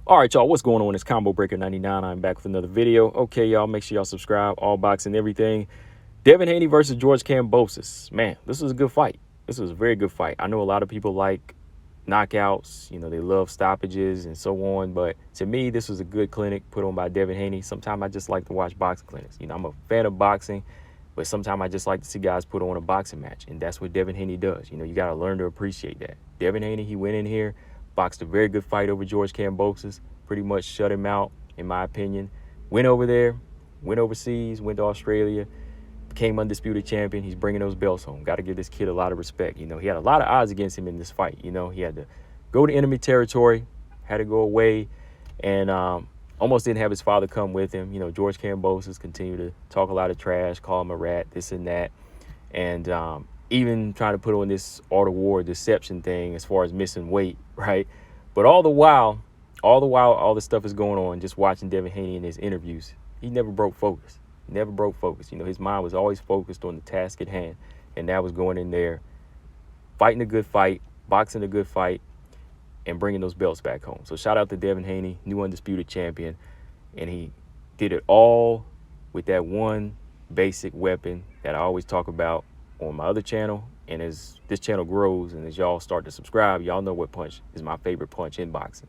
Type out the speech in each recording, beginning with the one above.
All right, y'all, what's going on? It's Combo Breaker 99. I'm back with another video. Okay, y'all, make sure y'all subscribe, all boxing, everything. Devin Haney versus George Kambosas. Man, this was a good fight. This was a very good fight. I know a lot of people like knockouts. You know, they love stoppages and so on. But to me, this was a good clinic put on by Devin Haney. Sometimes I just like to watch boxing clinics. You know, I'm a fan of boxing, but sometimes I just like to see guys put on a boxing match. And that's what Devin Haney does. You know, you got to learn to appreciate that. Devin Haney, he went in here, boxed a very good fight over George Kambosas, pretty much shut him out, in my opinion. Went over there, went overseas, went to Australia, became undisputed champion. He's bringing those belts home. Got to give this kid a lot of respect. You know, he had a lot of odds against him in this fight. You know, he had to go to enemy territory, had to go away, and almost didn't have his father come with him. You know, George Kambosas continued to talk a lot of trash, call him a rat, this and that, and even trying to put on this art of war deception thing as far as missing weight, right? But all the while all this stuff is going on, just watching Devin Haney in his interviews, he never broke focus. Never broke focus. You know, his mind was always focused on the task at hand, and that was going in there, fighting a good fight, boxing a good fight, and bringing those belts back home. So shout out to Devin Haney, new undisputed champion, and he did it all with that one basic weapon that I always talk about on my other channel. And as this channel grows and as y'all start to subscribe, y'all know what punch is my favorite punch in boxing.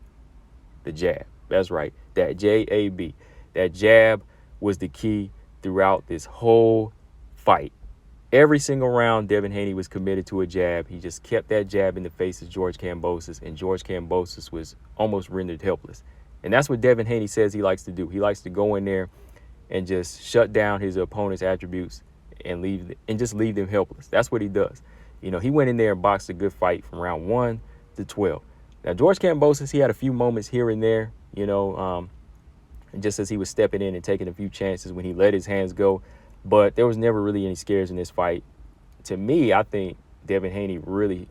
The jab. That's right. That J-A-B. That jab was the key throughout this whole fight. Every single round, Devin Haney was committed to a jab. He just kept that jab in the face of George Kambosas, and George Kambosas was almost rendered helpless. And that's what Devin Haney says he likes to do. He likes to go in there and just shut down his opponent's attributes and just leave them helpless. That's what he does. You know, he went in there and boxed a good fight from round 1 to 12. Now, George Kambosas, he had a few moments here and there, you know, just as he was stepping in and taking a few chances when he let his hands go. But there was never really any scares in this fight. To me, I think Devin Haney really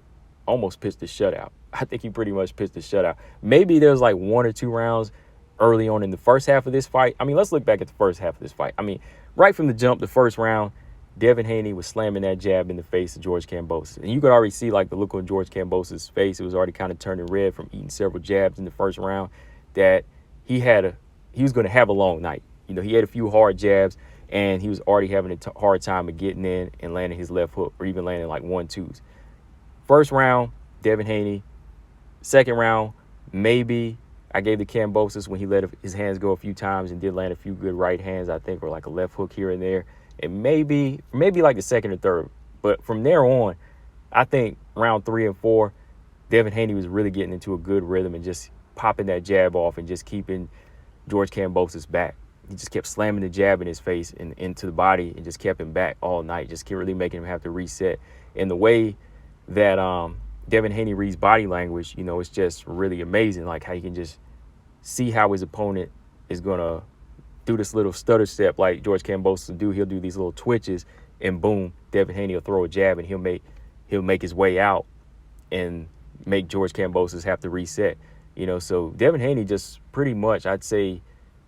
almost pitched a shutout. I think he pretty much pitched a shutout. Maybe there was like 1 or 2 rounds early on in the first half of this fight. I mean, let's look back at the first half of this fight. I mean, right from the jump, the first round, Devin Haney was slamming that jab in the face of George Kambosas. And you could already see, like, the look on George Kambosas' face. It was already kind of turning red from eating several jabs in the first round, that he was going to have a long night. You know, he had a few hard jabs, and he was already having a hard time of getting in and landing his left hook, or even landing like 1-2s. First round, Devin Haney. Second round, maybe I gave the Kambosas when he let his hands go a few times and did land a few good right hands, I think, or like a left hook here and there. And maybe like the second or third. But from there on, I think round 3 and 4, Devin Haney was really getting into a good rhythm and just popping that jab off and just keeping George Kambosas back. He just kept slamming the jab in his face and into the body and just kept him back all night, just kept really making him have to reset. And the way that Devin Haney reads body language, you know, it's just really amazing, like how you can just see how his opponent is going to do this little stutter step like George Kambosas will do. He'll do these little twitches, and boom, Devin Haney will throw a jab, and he'll make his way out and make George Kambosas have to reset. You know, so Devin Haney just pretty much, I'd say,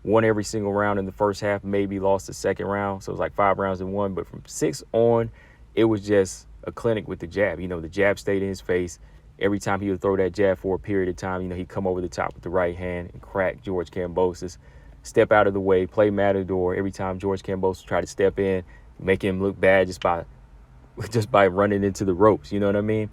won every single round in the first half, maybe lost the second round. So it was like 5 rounds in 1. But from 6 on, it was just a clinic with the jab. You know, the jab stayed in his face. Every time he would throw that jab for a period of time, you know, he'd come over the top with the right hand and crack George Kambosas. Step out of the way, play matador. Every time George Kambosas tried to step in, make him look bad just by running into the ropes. You know what I mean?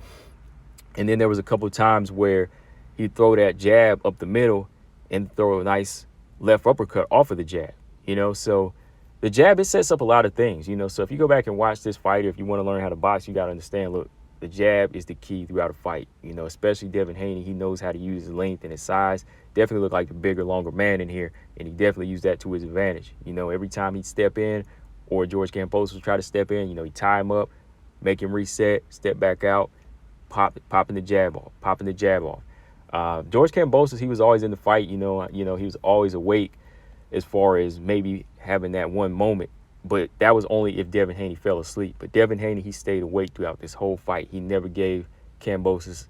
And then there was a couple of times where he'd throw that jab up the middle and throw a nice left uppercut off of the jab. You know, so the jab, it sets up a lot of things. You know, so if you go back and watch this fight, or if you want to learn how to box, you got to understand, look, the jab is the key throughout a fight. You know, especially Devin Haney, he knows how to use his length and his size. Definitely looked like a bigger, longer man in here, and he definitely used that to his advantage. You know, every time he'd step in, or George Kambosas would try to step in, you know, he'd tie him up, make him reset, step back out, popping the jab off. George Kambosas, he was always in the fight. You know, he was always awake as far as maybe having that one moment. But that was only if Devin Haney fell asleep. But Devin Haney, he stayed awake throughout this whole fight. He never gave Kambosas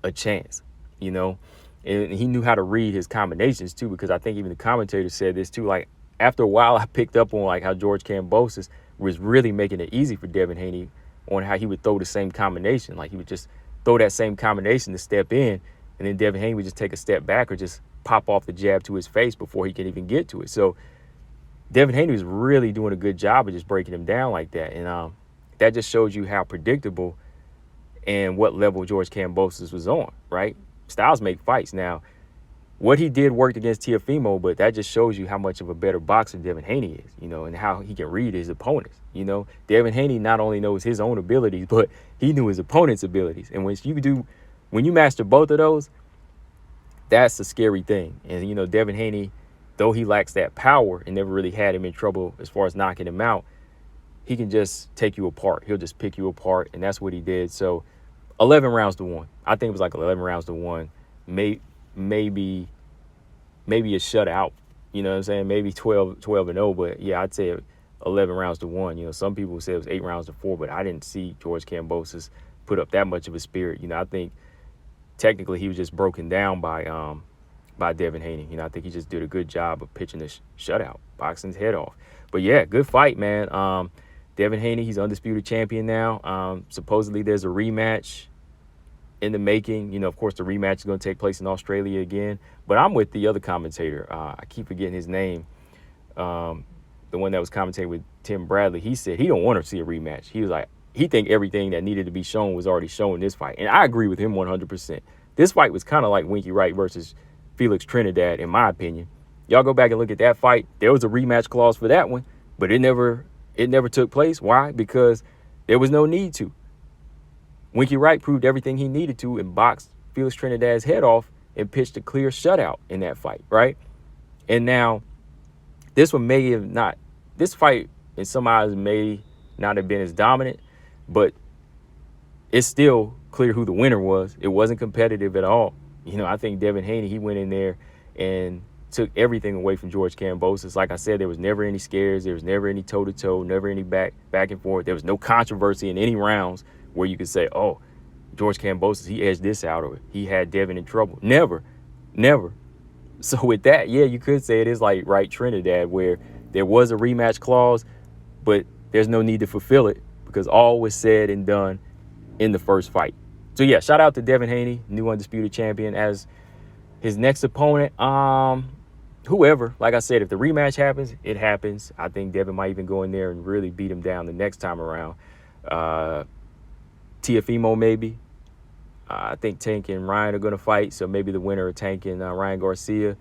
a chance, you know. And he knew how to read his combinations, too, because I think even the commentator said this, too. Like, after a while, I picked up on, like, how George Kambosas was really making it easy for Devin Haney on how he would throw the same combination. Like, he would just throw that same combination to step in, and then Devin Haney would just take a step back or just pop off the jab to his face before he can even get to it. So Devin Haney was really doing a good job of just breaking him down like that. And that just shows you how predictable and what level George Kambosas was on, right? Styles make fights. Now, what he did worked against Teofimo, but that just shows you how much of a better boxer Devin Haney is, and how he can read his opponents. Devin Haney not only knows his own abilities, but he knew his opponent's abilities. And when you master both of those, that's a scary thing. And, Devin Haney, though he lacks that power and never really had him in trouble as far as knocking him out, he can just take you apart. He'll just pick you apart, and that's what he did. So 11 rounds to 1. I think it was like 11 rounds to 1. Maybe a shutout. You know what I'm saying? Maybe 12-0. But, yeah, I'd say 11 rounds to 1. Some people say it was 8 rounds to 4, but I didn't see George Kambosas put up that much of a spirit. I think technically he was just broken down by Devin Haney. I think he just did a good job of pitching this shutout, boxing his head off. But, yeah, good fight, man. Devin Haney, he's undisputed champion now. Supposedly there's a rematch in the making. Of course, the rematch is going to take place in Australia again. But I'm with the other commentator. I keep forgetting his name. The one that was commentating with Tim Bradley. He said he don't want to see a rematch. He was like, he think everything that needed to be shown was already shown in this fight. And I agree with him 100%. This fight was kind of like Winky Wright versus Felix Trinidad, in my opinion. Y'all go back and look at that fight. There was a rematch clause for that one, but it never took place. Why? Because there was no need to. Winky Wright proved everything he needed to and boxed Felix Trinidad's head off and pitched a clear shutout in that fight, right? And now, this fight in some eyes may not have been as dominant, but it's still clear who the winner was. It wasn't competitive at all. I think Devin Haney, he went in there and took everything away from George Kambosas. Like I said, there was never any scares. There was never any toe-to-toe, never any back and forth. There was no controversy in any rounds where you could say, oh, George Kambosas, he edged this out or he had Devin in trouble. Never. So with that, yeah, you could say it is like Wright Trinidad, where there was a rematch clause, but there's no need to fulfill it because all was said and done in the first fight. So, yeah, shout out to Devin Haney, new undisputed champion, as his next opponent. Whoever, like I said, if the rematch happens, it happens. I think Devin might even go in there and really beat him down the next time around. Teofimo, maybe. I think Tank and Ryan are going to fight, so maybe the winner of Tank and Ryan Garcia.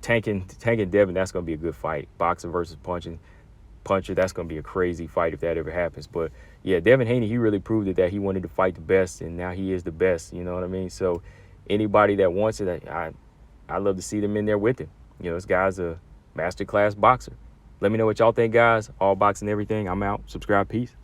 Tank and Devin, that's going to be a good fight. Boxer versus puncher, that's going to be a crazy fight if that ever happens. But, yeah, Devin Haney, he really proved it that he wanted to fight the best, and now he is the best, you know what I mean? So anybody that wants it, I'd love to see them in there with him. This guy's a masterclass boxer. Let me know what y'all think, guys. All boxing everything. I'm out. Subscribe. Peace.